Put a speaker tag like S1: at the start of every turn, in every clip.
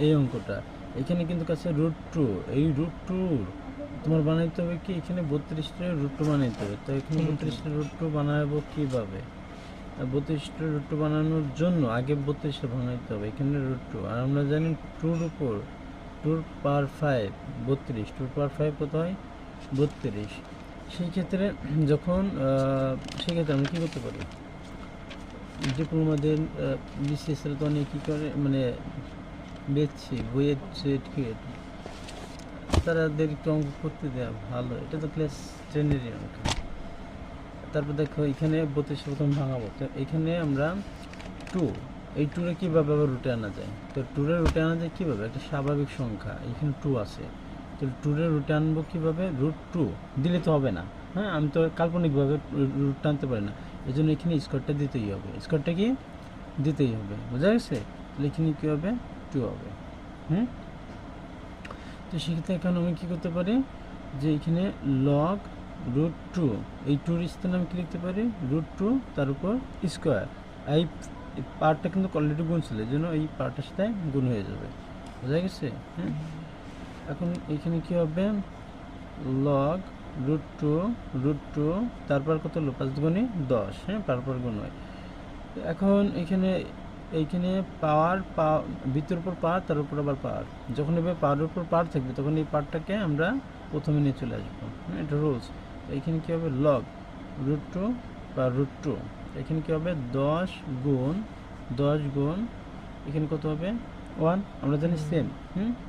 S1: এই অঙ্কটা এখানে কিন্তু কাছে √2, এই √2 তোমার বানাইতে হবে কি, এখানে 32টা √2 বানাইতে হবে। তো এখানে 32টা √2 বানাবো কিভাবে? 32টা √2 বানানোর জন্য আগে 32টা ভাঙাইতে হবে, এখানে √2, আর আমরা জানি 2 এর উপর 2 পাওয়ার 5 32, 2 পাওয়ার 5 কত হয়? 32। সেই ক্ষেত্রে যখন সেক্ষেত্রে আমরা কী করতে পারি, ডিপ্লোমাদের বিসিএসের তো অনেক কী করে মানে দেখছি বইয়ের সেট কি তাদের একটু অঙ্ক করতে দেওয়া ভালো, এটা তো ক্লাস 10-এরই অঙ্ক। তারপর দেখো এখানে 32 প্রথম ভাঙাবো, তো এখানে আমরা 2, এই 2-রে কীভাবে আবার রুটে আনা যায়? তো 2-রে রুটে আনা যায় কীভাবে? একটা স্বাভাবিক সংখ্যা, এখানে 2 আছে, তো 2-রে রুটে আনবো কীভাবে? √2 দিলে তো হবে না, হ্যাঁ আমি তো কাল্পনিকভাবে রুট টানতে পারি না, এই জন্য এখানে স্কোয়ারটা দিতেই হবে। স্কোয়ারটা কি দিতেই হবে, বোঝা গেছে? তাহলে এখানে কী হবে? 2 হবে। তো সেক্ষেত্রে এখন আমি কী করতে পারি, যে এখানে লগ √2, এই 2-র স্থানে আমি কী লিখতে পারি? √2 তার উপর স্কোয়ার। এই পার্টটা কিন্তু অলরেডি গুণ ছিল, এই জন্য এই পার্টের সাথে গুণ হয়ে যাবে, বোঝা গেছে? হ্যাঁ, এখন এখানে কী হবে? লগ √2 তারপর কত হলো? 5 গুণে 10, হ্যাঁ তারপর গুণ হয়। এখন এইখানে পাওয়ার বৃত্তের উপর পাওয়ার, তার উপর আবার পাওয়ার, যখন এবার পাওয়ারের উপর পাওয়ার থাকবে তখন এই পাওয়ারটাকে আমরা প্রথমে নিয়ে চলে আসবো, এটা রুলস। এইখানে কী হবে? লগ √2 বা √2, এখানে কী হবে? 10 গুণ এখানে কত হবে? 1, আমরা জানি সেম,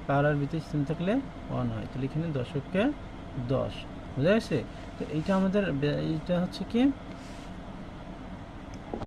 S1: পাওয়ার আর ভিতরে সেম থাকলে 1 হয়, তাহলে এখানে 10 × 10, বোঝা গেছে? তো এইটা আমাদের এইটা হচ্ছে কি